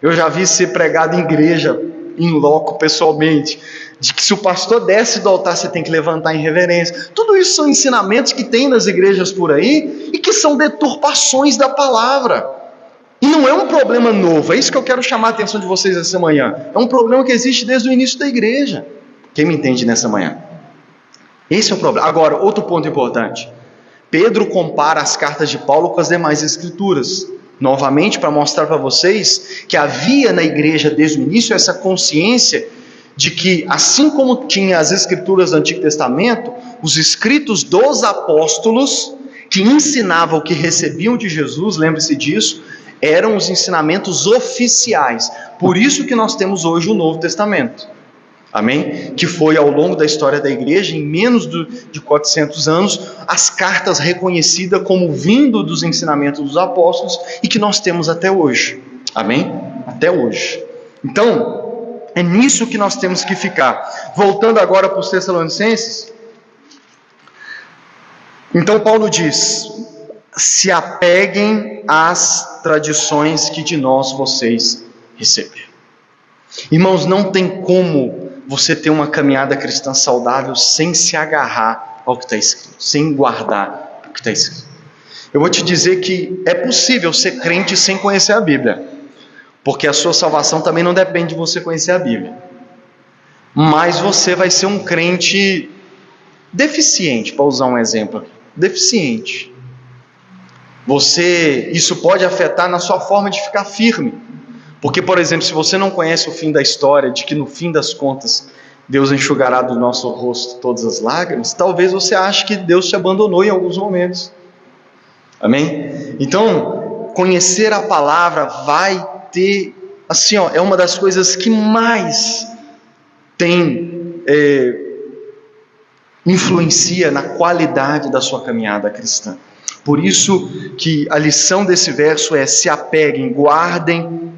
Eu já vi ser pregado em igreja, em loco, pessoalmente, de que se o pastor desce do altar, você tem que levantar em reverência. Tudo isso são ensinamentos que tem nas igrejas por aí e que são deturpações da palavra. E não é um problema novo, é isso que eu quero chamar a atenção de vocês essa manhã. É um problema que existe desde o início da igreja. Quem me entende nessa manhã? Esse é o problema. Agora, outro ponto importante. Pedro compara as cartas de Paulo com as demais escrituras. Novamente, para mostrar para vocês que havia na igreja desde o início essa consciência de que, assim como tinha as escrituras do Antigo Testamento, os escritos dos apóstolos, que ensinavam o que recebiam de Jesus, lembre-se disso, eram os ensinamentos oficiais. Por isso que nós temos hoje o Novo Testamento. Amém? Que foi ao longo da história da igreja, em menos de 400 anos, as cartas reconhecidas como vindo dos ensinamentos dos apóstolos e que nós temos até hoje. Amém? Até hoje. Então, é nisso que nós temos que ficar. Voltando agora para os Tessalonicenses. Então Paulo diz: se apeguem às tradições que de nós vocês receberam. Irmãos, não tem como você ter uma caminhada cristã saudável sem se agarrar ao que está escrito, sem guardar o que está escrito. Eu vou te dizer que é possível ser crente sem conhecer a Bíblia, porque a sua salvação também não depende de você conhecer a Bíblia. Mas você vai ser um crente deficiente, para usar um exemplo aqui. Deficiente. Isso pode afetar na sua forma de ficar firme. Porque, por exemplo, se você não conhece o fim da história, de que no fim das contas Deus enxugará do nosso rosto todas as lágrimas, talvez você ache que Deus te abandonou em alguns momentos. Amém? Então, conhecer a palavra vai ter, assim, é uma das coisas que mais influencia na qualidade da sua caminhada cristã. Por isso que a lição desse verso é: se apeguem, guardem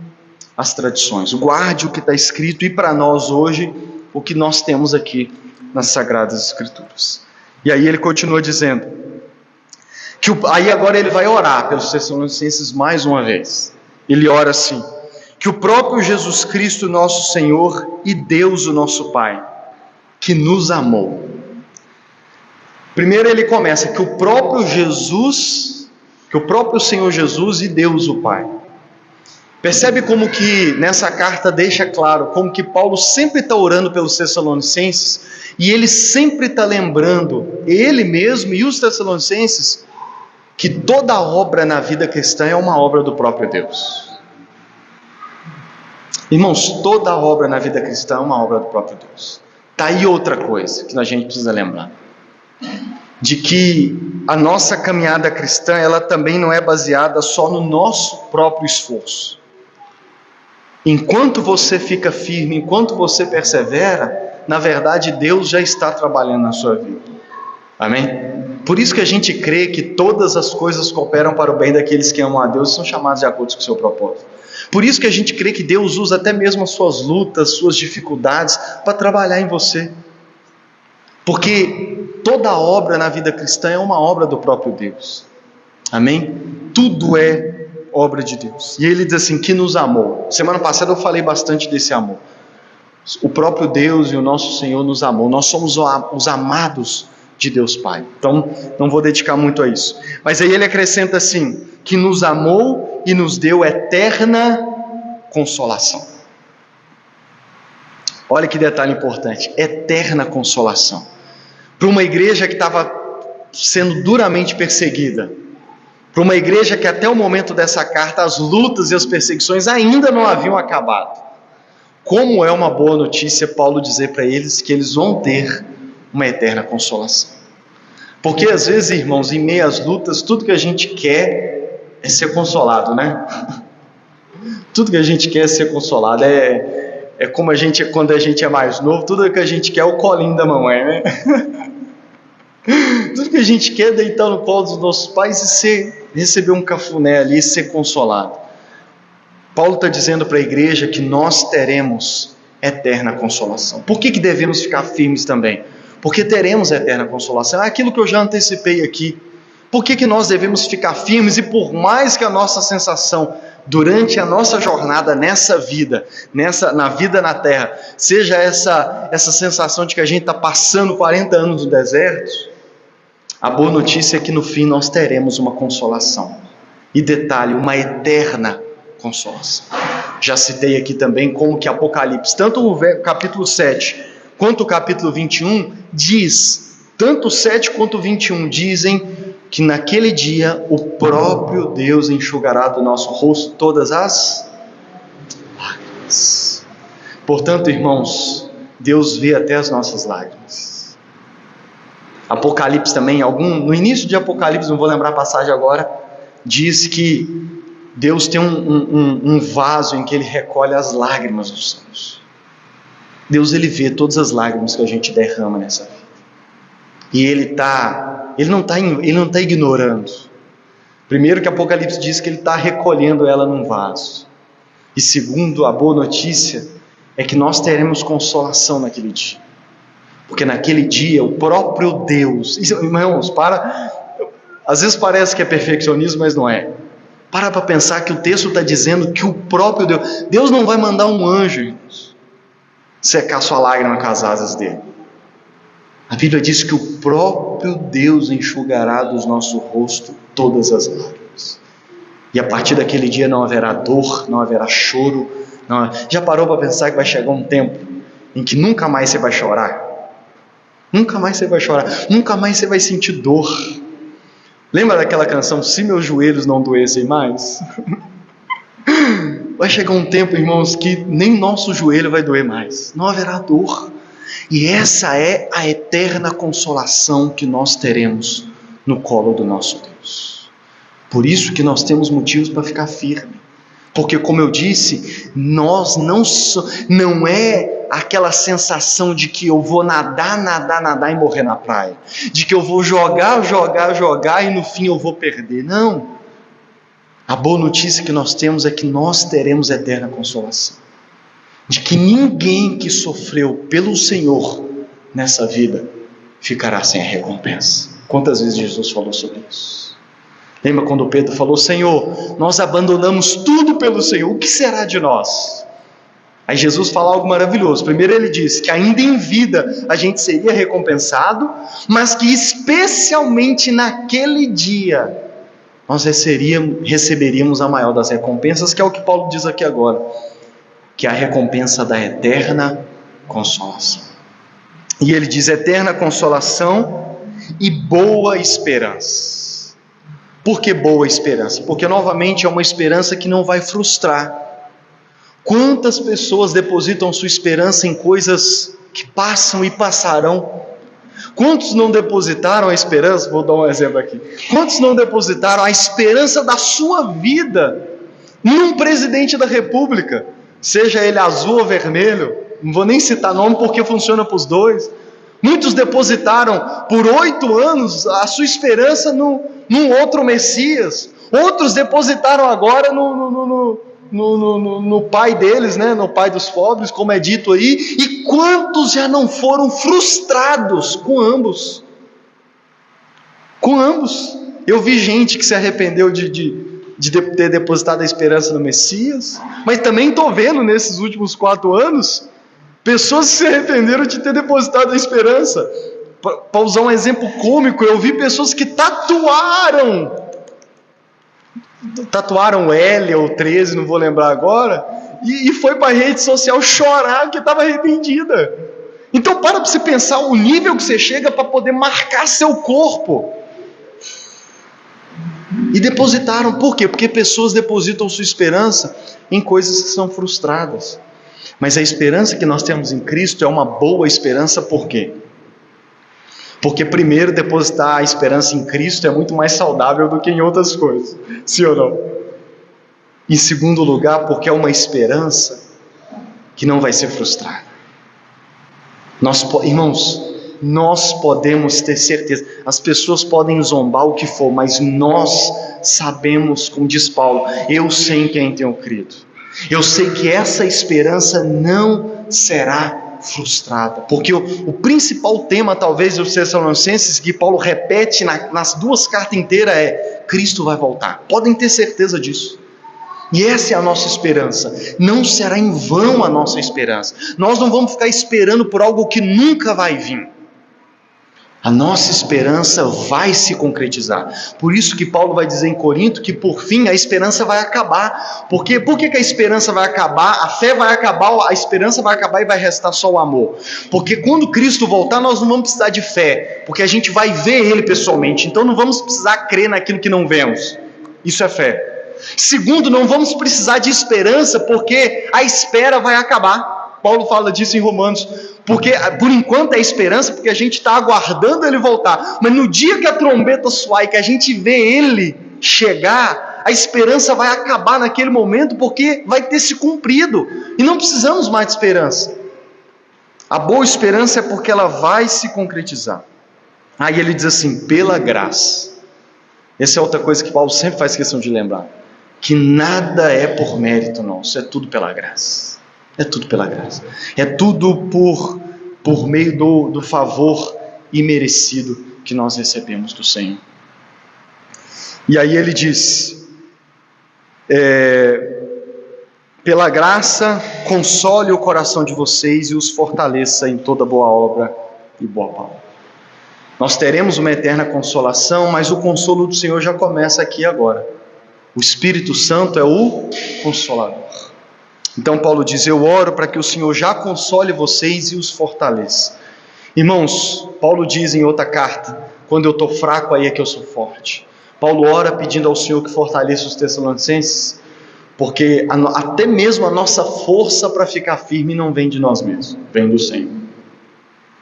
as tradições, guarde o que está escrito, e para nós hoje, o que nós temos aqui nas Sagradas Escrituras. E aí ele continua dizendo, aí agora ele vai orar pelos Tessalonicenses mais uma vez. Ele ora assim: que o próprio Jesus Cristo, nosso Senhor, e Deus, o nosso Pai, que nos amou. Primeiro ele começa, que o próprio Senhor Jesus e Deus, o Pai. Percebe como que nessa carta deixa claro como que Paulo sempre está orando pelos Tessalonicenses, e ele sempre está lembrando, ele mesmo e os Tessalonicenses, que toda obra na vida cristã é uma obra do próprio Deus. Irmãos, toda obra na vida cristã é uma obra do próprio Deus. Está aí outra coisa que a gente precisa lembrar, de que a nossa caminhada cristã, ela também não é baseada só no nosso próprio esforço. Enquanto você fica firme, enquanto você persevera, na verdade Deus já está trabalhando na sua vida. Amém? Por isso que a gente crê que todas as coisas cooperam para o bem daqueles que amam a Deus e são chamados de acordo com o seu propósito. Por isso que a gente crê que Deus usa até mesmo as suas lutas, suas dificuldades, para trabalhar em você. Porque toda obra na vida cristã é uma obra do próprio Deus. Amém? Tudo é obra de Deus. E ele diz assim, que nos amou. Semana passada eu falei bastante desse amor. O próprio Deus e o nosso Senhor nos amou. Nós somos os amados de Deus Pai. Então, não vou dedicar muito a isso. Mas aí ele acrescenta assim, que nos amou e nos deu eterna consolação. Olha que detalhe importante, eterna consolação. Para uma igreja que estava sendo duramente perseguida, para uma igreja que até o momento dessa carta as lutas e as perseguições ainda não haviam acabado. Como é uma boa notícia Paulo dizer para eles que eles vão ter uma eterna consolação. Porque às vezes, irmãos, em meio às lutas, tudo que a gente quer é ser consolado, né? Tudo que a gente quer é ser consolado. É como quando a gente é mais novo, tudo que a gente quer é o colinho da mamãe, né? Tudo que a gente quer é deitar no colo dos nossos pais e receber um cafuné ali e ser consolado. Paulo está dizendo para a igreja que nós teremos eterna consolação. Por que devemos ficar firmes também? Porque teremos eterna consolação. É aquilo que eu já antecipei aqui. Por que nós devemos ficar firmes? E por mais que a nossa sensação durante a nossa jornada nessa vida, na vida na terra, seja essa sensação de que a gente está passando 40 anos no deserto, a boa notícia é que no fim nós teremos uma consolação. E detalhe, uma eterna consolação. Já citei aqui também como que Apocalipse, tanto o capítulo 7 quanto o capítulo 21, diz, tanto o 7 quanto o 21 dizem que naquele dia o próprio Deus enxugará do nosso rosto todas as lágrimas. Portanto, irmãos, Deus vê até as nossas lágrimas. Apocalipse também, no início de Apocalipse, não vou lembrar a passagem agora, diz que Deus tem um vaso em que Ele recolhe as lágrimas dos santos. Deus, Ele vê todas as lágrimas que a gente derrama nessa vida. E Ele não está ignorando. Primeiro que Apocalipse diz que Ele está recolhendo ela num vaso. E segundo, a boa notícia é que nós teremos consolação naquele dia. Porque naquele dia o próprio Deus... Irmãos, às vezes parece que é perfeccionismo, mas não é. Para pensar que o texto está dizendo que o próprio Deus não vai mandar um anjo, irmãos, secar sua lágrima com as asas dele. A Bíblia diz que o próprio Deus enxugará do nosso rosto todas as lágrimas. E a partir daquele dia não haverá dor, não haverá choro. Já parou para pensar que vai chegar um tempo em que nunca mais você vai chorar? Nunca mais você vai chorar, nunca mais você vai sentir dor. Lembra daquela canção, Se Meus Joelhos Não Doessem Mais? Vai chegar um tempo, irmãos, que nem nosso joelho vai doer mais. Não haverá dor. E essa é a eterna consolação que nós teremos no colo do nosso Deus. Por isso que nós temos motivos para ficar firme. Porque, como eu disse, nós não é aquela sensação de que eu vou nadar e morrer na praia. De que eu vou jogar e no fim eu vou perder. Não. A boa notícia que nós temos é que nós teremos eterna consolação. De que ninguém que sofreu pelo Senhor nessa vida ficará sem a recompensa. Quantas vezes Jesus falou sobre isso? Lembra quando Pedro falou, Senhor, nós abandonamos tudo pelo Senhor, o que será de nós? Aí Jesus fala algo maravilhoso. Primeiro ele disse que ainda em vida a gente seria recompensado, mas que especialmente naquele dia nós receberíamos a maior das recompensas, que é o que Paulo diz aqui agora, que é a recompensa da eterna consolação. E ele diz eterna consolação e boa esperança. Por que boa esperança? Porque novamente é uma esperança que não vai frustrar. Quantas pessoas depositam sua esperança em coisas que passam e passarão? Quantos não depositaram a esperança? Vou dar um exemplo aqui. Quantos não depositaram a esperança da sua vida num presidente da república? Seja ele azul ou vermelho, não vou nem citar nome porque funciona para os dois. Muitos depositaram por 8 anos a sua esperança num outro Messias. Outros depositaram agora no pai deles, né? No pai dos pobres, como é dito aí. E quantos já não foram frustrados com ambos? Com ambos. Eu vi gente que se arrependeu de ter depositado a esperança no Messias, mas também estou vendo nesses últimos 4 anos pessoas que se arrependeram de ter depositado a esperança. Para usar um exemplo cômico, eu vi pessoas que tatuaram L ou 13, não vou lembrar agora, e foi para a rede social chorar porque estava arrependida. Então para você pensar o nível que você chega para poder marcar seu corpo. E depositaram, por quê? Porque pessoas depositam sua esperança em coisas que são frustradas. Mas a esperança que nós temos em Cristo é uma boa esperança, por quê? Porque primeiro, depositar a esperança em Cristo é muito mais saudável do que em outras coisas, sim ou não? Em segundo lugar, porque é uma esperança que não vai ser frustrada. Irmãos, nós podemos ter certeza, as pessoas podem zombar o que for, mas nós sabemos, como diz Paulo, eu sei em quem tenho crido. Eu sei que essa esperança não será frustrada, porque o principal tema talvez dos Tessalonicenses que Paulo repete nas 2 cartas inteiras é: Cristo vai voltar. Podem ter certeza disso. E essa é a nossa esperança. Não será em vão a nossa esperança. Nós não vamos ficar esperando por algo que nunca vai vir. A nossa esperança vai se concretizar. Por isso que Paulo vai dizer em Corinto que por fim a esperança vai acabar. Por que a esperança vai acabar? A fé vai acabar, a esperança vai acabar e vai restar só o amor. Porque quando Cristo voltar nós não vamos precisar de fé, porque a gente vai ver Ele pessoalmente. Então não vamos precisar crer naquilo que não vemos. Isso é fé. Segundo, não vamos precisar de esperança, porque a espera vai acabar. Paulo fala disso em Romanos. Porque por enquanto é esperança, porque a gente está aguardando Ele voltar. Mas no dia que a trombeta soar e que a gente vê Ele chegar, a esperança vai acabar naquele momento, porque vai ter se cumprido. E não precisamos mais de esperança. A boa esperança é porque ela vai se concretizar. Aí ele diz assim, pela graça. Essa é outra coisa que Paulo sempre faz questão de lembrar. Que nada é por mérito nosso, é tudo pela graça. É tudo pela graça. É tudo por meio do favor imerecido que nós recebemos do Senhor. E aí ele diz, pela graça, console o coração de vocês e os fortaleça em toda boa obra e boa palavra. Nós teremos uma eterna consolação, mas o consolo do Senhor já começa aqui agora. O Espírito Santo é o Consolador. Então Paulo diz, eu oro para que o Senhor já console vocês e os fortaleça. Irmãos, Paulo diz em outra carta, quando eu estou fraco aí é que eu sou forte. Paulo ora pedindo ao Senhor que fortaleça os Tessalonicenses, porque até mesmo a nossa força para ficar firme não vem de nós mesmos, vem do Senhor.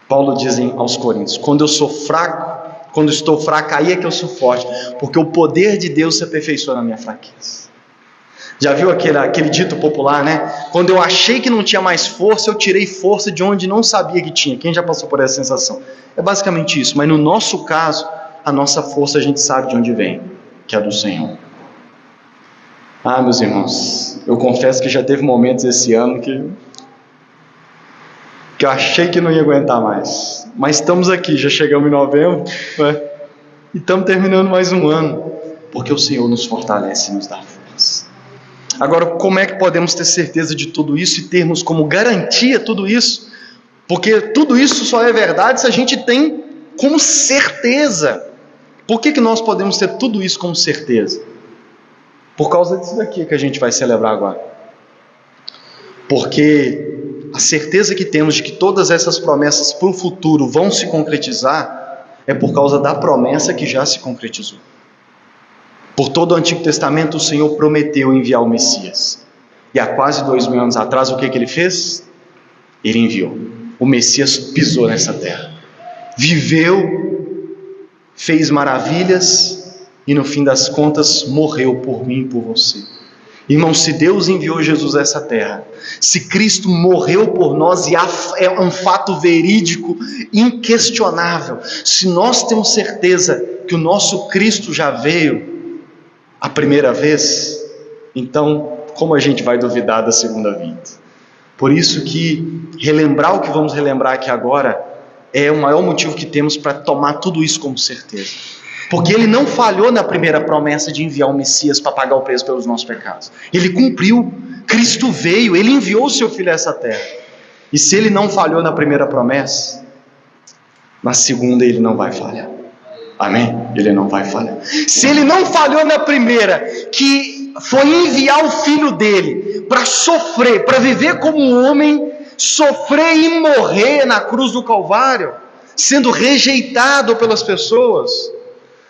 Paulo diz aos Coríntios, quando estou fraco, aí é que eu sou forte, porque o poder de Deus se aperfeiçoa na minha fraqueza. Já viu aquele dito popular, né? Quando eu achei que não tinha mais força, eu tirei força de onde não sabia que tinha. Quem já passou por essa sensação? É basicamente isso, mas no nosso caso, a nossa força a gente sabe de onde vem, que é do Senhor. Ah, meus irmãos, eu confesso que já teve momentos esse ano que eu achei que não ia aguentar mais. Mas estamos aqui, já chegamos em novembro, né? E estamos terminando mais um ano, porque o Senhor nos fortalece e nos dá força. Agora, como é que podemos ter certeza de tudo isso e termos como garantia tudo isso? Porque tudo isso só é verdade se a gente tem como certeza. Por que nós podemos ter tudo isso como certeza? Por causa disso daqui que a gente vai celebrar agora. Porque a certeza que temos de que todas essas promessas para o futuro vão se concretizar é por causa da promessa que já se concretizou. Por todo o Antigo Testamento o Senhor prometeu enviar o Messias. E há quase 2000 anos atrás o que ele fez? Ele enviou. O Messias pisou nessa terra. Viveu, fez maravilhas e no fim das contas morreu por mim e por você. Irmão, se Deus enviou Jesus a essa terra, se Cristo morreu por nós e é um fato verídico, inquestionável, se nós temos certeza que o nosso Cristo já veio a primeira vez, então como a gente vai duvidar da segunda vinda? Por isso que relembrar o que vamos relembrar aqui agora é o maior motivo que temos para tomar tudo isso como certeza. Porque Ele não falhou na primeira promessa de enviar o Messias para pagar o preço pelos nossos pecados. Ele cumpriu. Cristo veio, Ele enviou o seu Filho a essa terra. E se Ele não falhou na primeira promessa, na segunda Ele não vai falhar. Amém? Ele não vai falhar. Se Ele não falhou na primeira, que foi enviar o Filho dEle para sofrer, para viver como um homem, sofrer e morrer na cruz do Calvário, sendo rejeitado pelas pessoas,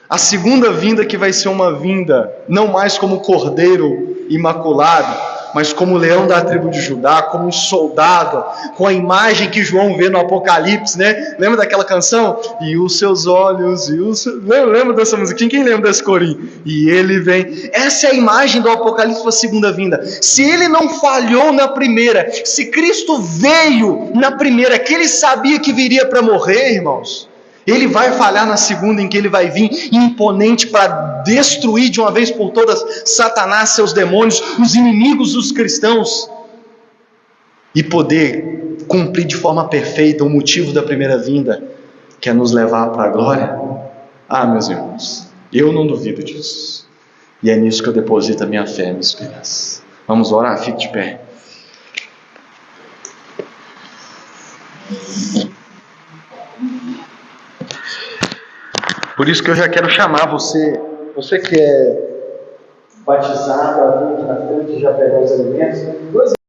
a segunda vinda, que vai ser uma vinda não mais como cordeiro imaculado, mas como leão da tribo de Judá, como um soldado, com a imagem que João vê no Apocalipse, né? Lembra daquela canção? E os seus olhos, lembra dessa musiquinha? Quem lembra desse corinho? E ele vem. Essa é a imagem do Apocalipse para a segunda vinda. Se ele não falhou na primeira, se Cristo veio na primeira, que ele sabia que viria para morrer, irmãos, ele vai falhar na segunda, em que ele vai vir imponente para destruir de uma vez por todas Satanás, seus demônios, os inimigos dos cristãos, e poder cumprir de forma perfeita o motivo da primeira vinda, que é nos levar para a glória. Ah, meus irmãos, eu não duvido disso. E é nisso que eu deposito a minha fé e a minha esperança. Vamos orar? Fique de pé. Por isso que eu já quero chamar você que é batizado, aqui na frente, já pegar os elementos.